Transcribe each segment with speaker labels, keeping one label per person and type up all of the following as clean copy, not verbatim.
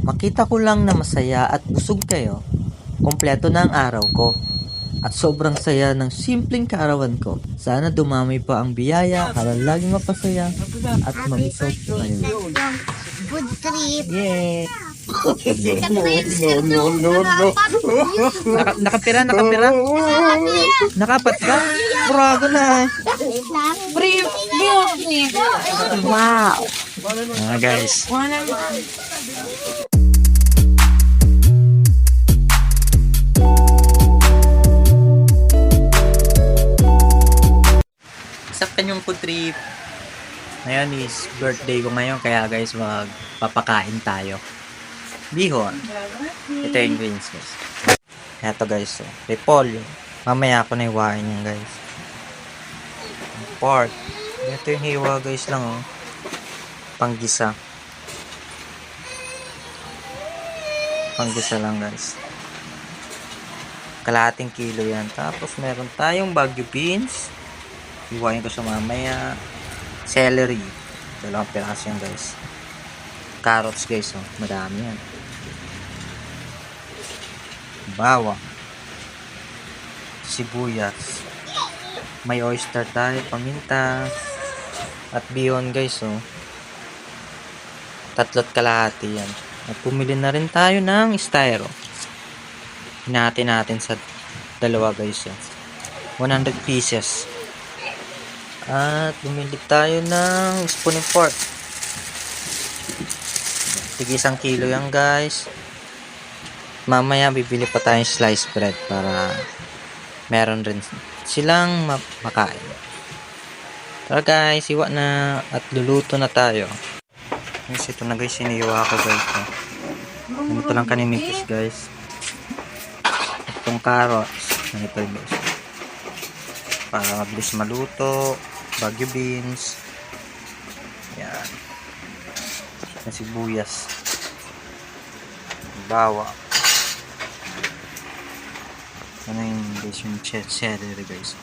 Speaker 1: Makita ko lang na masaya at busog kayo, kumpleto na ang araw ko. At sobrang saya ng simpleng kaarawan ko. Sana dumami pa ang biyaya para laging mapasaya at mabusog ngayon.
Speaker 2: Good trip.
Speaker 1: Yay!
Speaker 3: No.
Speaker 1: Nakapira? Nakapat ka? Purago na.
Speaker 2: Wow.
Speaker 1: Guys. Sa kanyang food trip. Ngayon is birthday ko ngayon kaya guys magpapakain tayo. Bihon. Ito yung ingredients guys. Ito guys. So, repolyo. Mamaya ako na iwain yan guys. Pork. Ito yung hiwa guys lang oh. Panggisa. Panggisa lang guys. Kalahating kilo yan. Tapos meron tayong Baguio beans. Iwain ko sa mamaya. Celery. 2 piraso yan guys. Carrots guys oh. Madami yan. Bawang. Sibuyas. May oyster tayo. Paminta. At bihon guys oh. 3 kalahati yan. At pumili na rin tayo ng styro. Hinati natin sa 2 guys oh. 100 pieces. At bumili tayo ng spoon and fork. Sige 1 kilo yan guys. Mamaya bibili pa tayong sliced bread para meron rin silang makain. Tara guys, iwa na at luluto na tayo. Guys, ito na guys, siniwa ko guys. Ganito lang kaninipis guys. Itong carrots. Ganito guys. Para mabilis maluto. Baguio beans. Yan. Sibuyas. Bawang. Ano yung guys yung celery guys.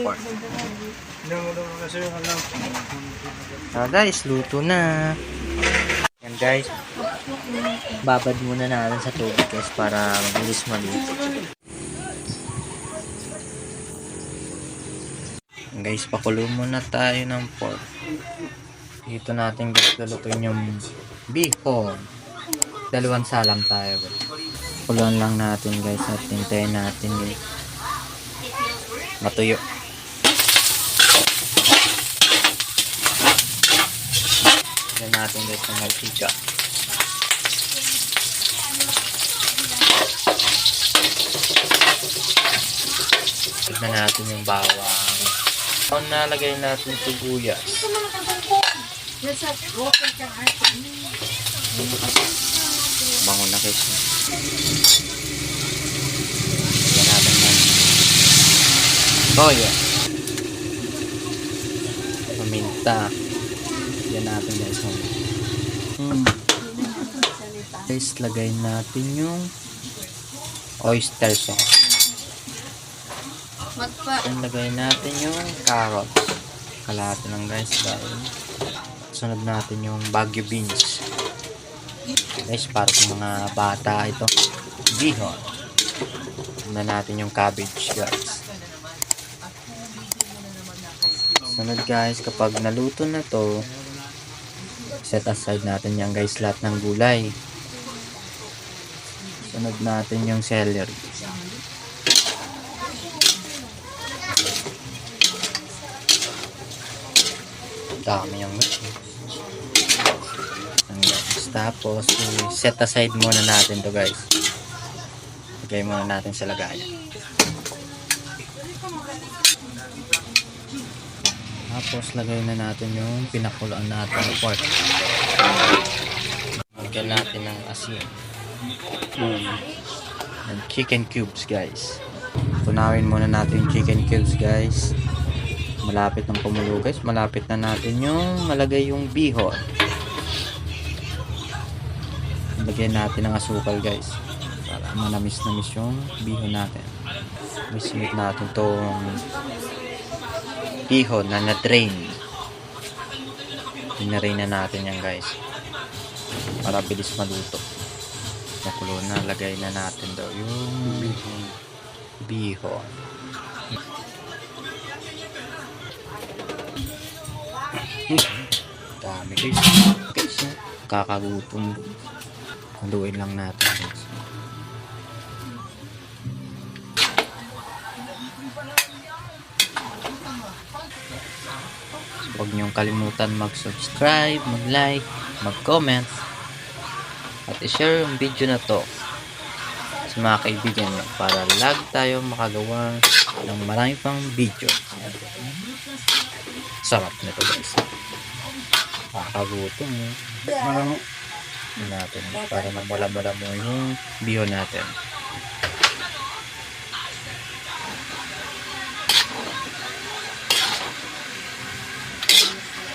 Speaker 1: Pork. Guys, luto na. Yan guys. Babad muna natin sa tubig guys para mabilis maluto. Guys, pakulo muna tayo ng pork. Dito natin guys lulutuin yung bihon. 2 salam tayo guys. Pakuluan lang natin guys at hintayin natin guys matuyo. Yan natin guys ng mantika. Tignan natin yung bawang. Kung nalagay natin sibuyas. Bango na guys. Yan natin yan. Toyo. Paminta. Yan natin guys. Guys, lagay natin yung oyster sauce. Lagay natin yung carrots. Kalahati lang guys. Dahil sunod natin yung Baguio beans. Guys, para sa mga bata ito. Bihon. Sunod natin yung cabbage guys. Sunod guys, kapag naluto na to, set aside natin yan guys, lahat ng gulay. Sunod natin yung celery. Dami yung guys. Tapos, set aside muna natin to guys. Lagay muna natin sa lagayan. Tapos, lagay na natin yung pinakuloan natin ng pork. Lagyan natin ng asin. And chicken cubes guys. Tunawin muna natin yung chicken cubes guys. Malapit ng kumulo guys. Malapit na natin yung malagay yung bihon. Lagyan natin ng asukal guys para manamis-namis yung bihon natin. Misimit natin tong bihon na na-drain. Dinaray na natin yan guys. para bilis maluto. Nakulo na, lagay na natin daw yung bihon. Dami guys. Guys, kakagutom. Haluin lang natin guys. Huwag niyong kalimutan mag-subscribe, mag-like, mag-comment, at i-share yung video na to sa mga kaibigan niyo para lagi tayo makagawa ng marami pang video. Sarap nito guys. Kakagutom mo. Natin para mamula-mula mo yung bihon natin.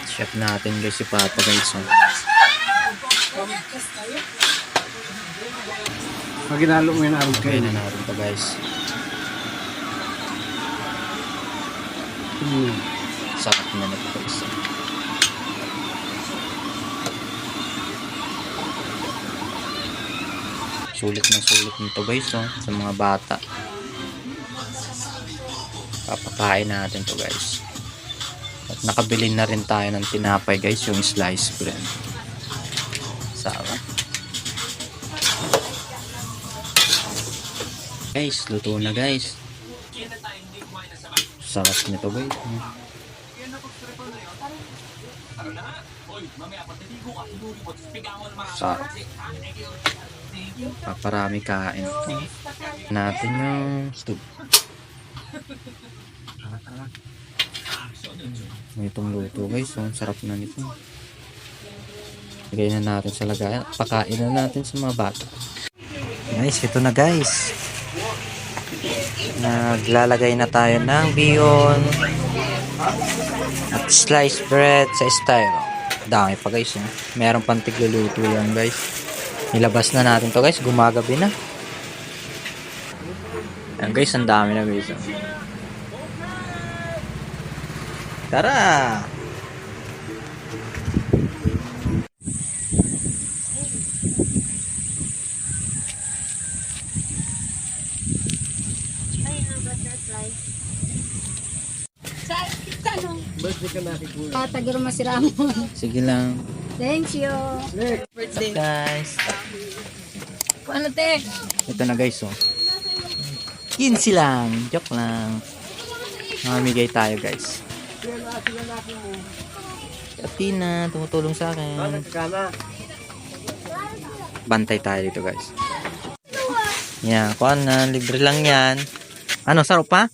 Speaker 1: Chef natin guys si Papa guys.
Speaker 3: Maginalo mo yung arog
Speaker 1: Kaya
Speaker 3: kayo.
Speaker 1: na natin to guys. Sarap na nito guys. Sulit na sulit nito guys sa mga bata. Papakain natin to guys. At nakabili na rin tayo ng tinapay guys, yung slice bread. Sarap. Guys, luto na guys. Sarap nito guys. Sarap. Paparami kain. Natin yung stove. Itong luto guys, ang sarap na nito. Lagay na natin sa lagayan. Pakain na natin sa mga bata. Guys, ito na guys. Naglalagay na tayo ng bihon at sliced bread sa styro. Dami pa guys. Meron pang tigluluto yan guys. Nilabas na natin to guys. Gumagabi na. Ayan guys, ang dami na guys. Tara!
Speaker 2: Tagiro masiramo.
Speaker 1: Sige lang.
Speaker 2: Thank you.
Speaker 1: Birthday guys.
Speaker 2: Ano te?
Speaker 1: Ito na guys 15 lang. Joke lang. Mamigay tayo guys. Tina, tumutulong sa akin. Bantay tayo dito guys. Yan, kuhan na. Libre lang yan. Ano, sarap pa?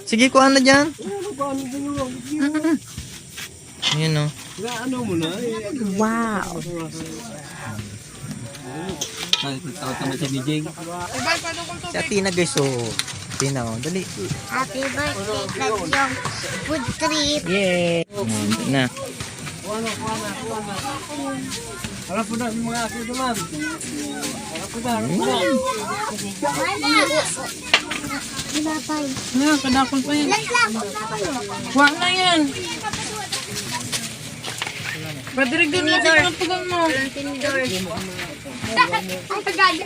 Speaker 1: Sige, kuhan na dyan. Yun o.
Speaker 2: Wow.
Speaker 1: Si Atina guys Atina dali.
Speaker 2: Happy birthday, Tadyong. Food trip.
Speaker 1: Yay! Ito na.
Speaker 3: Harap po na yung mga aso naman. Harap po na.
Speaker 2: Pinapay.
Speaker 4: Nga, kadakol pa yan. Huwag na yan. Padirig din mo sa pagpagam mo.
Speaker 2: Ang tagadi.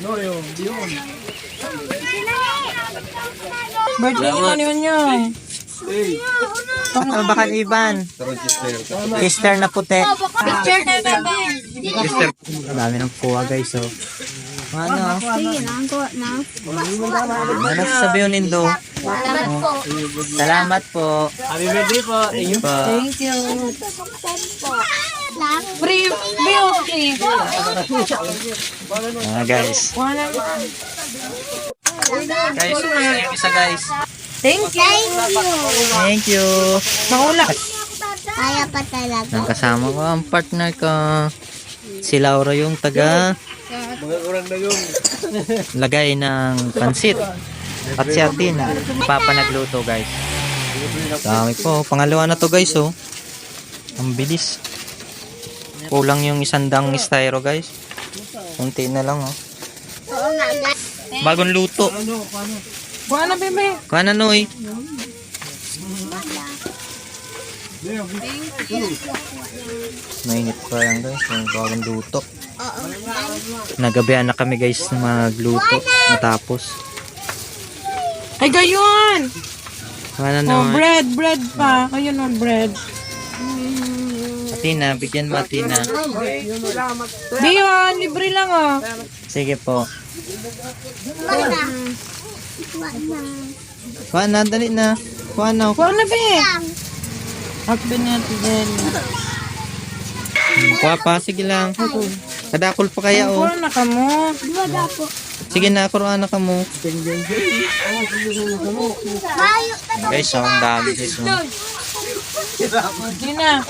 Speaker 3: No, yung bihon.
Speaker 4: Birthday ito niyo niyo.
Speaker 1: Baka Ivan. Easter na puti.
Speaker 4: Picture na bebe.
Speaker 1: Dami ng kuha guys Ano?
Speaker 2: Sige lang ko na.
Speaker 1: Ano sabi yun Indo?
Speaker 2: Salamat po.
Speaker 1: Salamat po.
Speaker 3: Happy birthday po.
Speaker 1: Thank you po.
Speaker 4: Thank you. Free. Free okay.
Speaker 1: Guys.
Speaker 4: Wala.
Speaker 1: Guys, yung isa guys.
Speaker 4: Thank you.
Speaker 1: Thank you.
Speaker 4: Maula.
Speaker 2: Kaya pa talaga.
Speaker 1: Nang kasama ko ang partner ko. Si Laura yung taga
Speaker 3: Mga kurang na yung.
Speaker 1: lagay ng pansit. At si Atina, Papa nagluto guys. Dami po. Pangalawa na to guys Ang bilis. Kulang yung isandang styro guys. Kunti na lang
Speaker 2: Oo nga, guys.
Speaker 1: Bagong luto.
Speaker 4: Wala bebe.
Speaker 1: Kuha na Noy. Mainit pa yan guys. Yung bagong luto.
Speaker 2: Oo.
Speaker 1: Nagabihan na kami guys ng magluto. Matapos.
Speaker 4: Ay, gayon!
Speaker 1: Ano
Speaker 4: Oh,
Speaker 1: naman?
Speaker 4: bread pa. Ayun oh, bread.
Speaker 1: Atina, bigyan mo Atina.
Speaker 4: Diyon, libre lang oh.
Speaker 1: Sige po.
Speaker 2: Wala.
Speaker 1: Kuha na, dali na. Kuha na.
Speaker 4: Kuha na ba eh? Akbe natin din.
Speaker 1: Kuha pa, sige lang. Kadakol pa kaya oh.
Speaker 4: Kuha na ka mo.
Speaker 2: Wala po.
Speaker 1: Sige na, kuruan na ka mo.
Speaker 2: Mayo na
Speaker 1: Guys, oh, ang dami guys. Oh.
Speaker 4: Hindi na.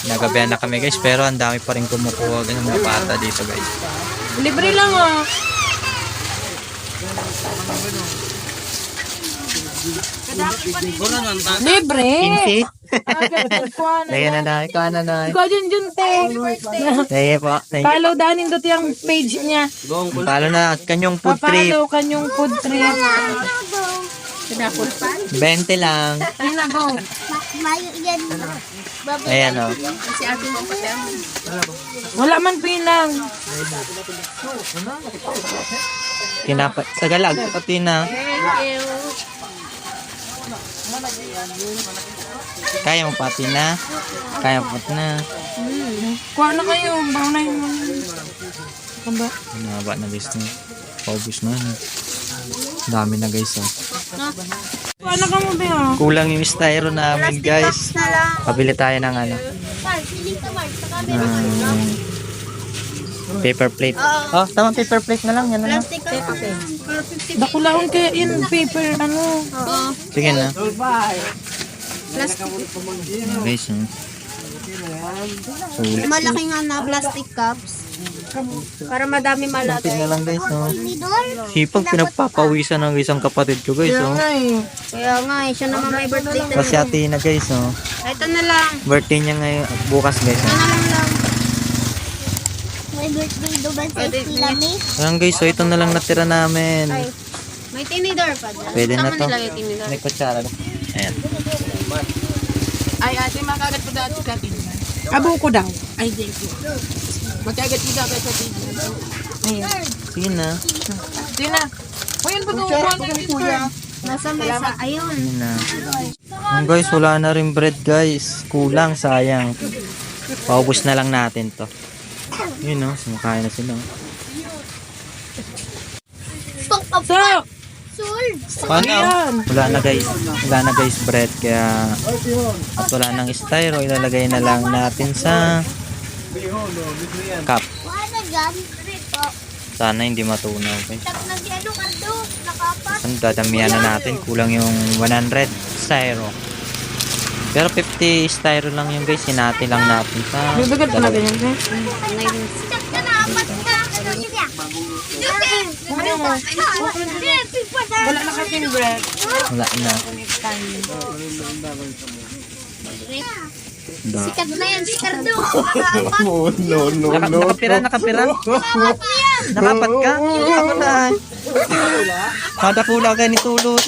Speaker 1: Nagabihan na kami guys, pero ang dami pa rin kumukuha ng mga bata dito guys.
Speaker 4: Libre lang oh. Libre.
Speaker 1: Pinsi?
Speaker 4: Kuha na.
Speaker 1: Lagyan na na, kuha na na.
Speaker 4: Ikaw dyan dyan te.
Speaker 1: Sige po. Thank you.
Speaker 4: Follow danin dito yung page niya.
Speaker 1: Palo na kanyang food trip.
Speaker 4: Papalo kanyong food trip.
Speaker 1: 20 lang.
Speaker 4: Yun na go.
Speaker 2: Mayo yan.
Speaker 1: Ayan oh.
Speaker 4: Wala man pinang.
Speaker 1: Kinapa Tagalog pati na. Kaya mo pati na. Kaya mo pati na.
Speaker 4: Kuha na kayo. Baunahin mo. Kamba.
Speaker 1: Mahaba na guys na. Paubos na. Dami na guys oh.
Speaker 4: Kuha na ka mo ba oh.
Speaker 1: Kulang yung styro namin guys. Pabili tayo ng ano. Paper plate. Oh, tama paper plate na lang. Yan na lang.
Speaker 4: Dakulaon kaya in paper ano.
Speaker 1: Sige na. Guys, sulit.
Speaker 2: Malaki nga na plastic cups. Para madami malat.
Speaker 1: Kapit na lang guys. Oh.
Speaker 2: Idol.
Speaker 1: Sipag pinagpapawisan ng isang kapatid ko guys. Oh.
Speaker 2: Kaya nga eh, siya naman may birthday na.
Speaker 1: Kasi ate na guys. Oh.
Speaker 2: Ito na lang.
Speaker 1: Birthday niya ngayon bukas guys. Oh.
Speaker 2: Lang. May birthday do ba sa Lami?
Speaker 1: Ayan guys, so ito na lang natira namin.
Speaker 2: May tinidor pa dyan.
Speaker 1: Pwede na to.
Speaker 2: tinidor?
Speaker 1: May kutsara. Ayan.
Speaker 4: Ay ate makagat po dati sa atin. Abo ko daw. Ay thank you. Makagat ko daw sa atin.
Speaker 1: Sige na.
Speaker 4: Sige na. O yun ba ito? Kuya.
Speaker 2: Nasa mesa. Ayun.
Speaker 1: Sige na. Ayan guys, wala na rin bread guys. Kulang, sayang. Paubos na lang natin to. Yun o, sumakain na sila.
Speaker 2: Stop up.
Speaker 4: So,
Speaker 2: Sold.
Speaker 1: Paano? Wala na guys bread. Kaya at wala nang styro, ilalagay na lang natin sa cup.
Speaker 2: Wala dyan.
Speaker 1: Sana hindi matunaw guys.
Speaker 2: Tag na si ano kando. Nakapat.
Speaker 1: Ang dadamihan na natin, kulang yung 100 styro. Pero 50 styro lang yung guys, hinati lang natin sa
Speaker 4: bibigat pa natin yan.
Speaker 2: Tag ka na. Apat ka. Ano siya?
Speaker 4: Wala na kasing bread.
Speaker 1: Wala na.
Speaker 2: Sikat na yan. Sikat do.
Speaker 1: Nakapira. Nakapat ka? Nakapat na. Kada kulang kayo ni Tulot.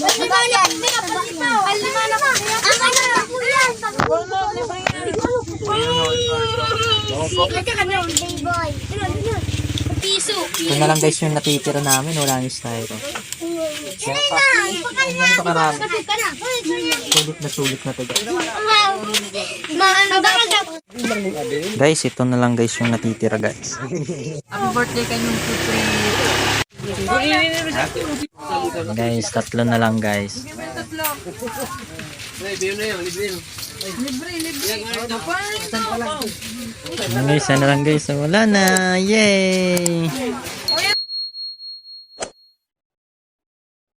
Speaker 2: Piso.
Speaker 1: Ito na lang guys yung natitira namin, wala yung styro. Sulit na to guys. Guys, ito na lang guys yung natitira guys.
Speaker 4: Happy birthday kanyang putri.
Speaker 1: Guys, tatlo na lang guys. Guys, ano lang guys, wala na. Yay!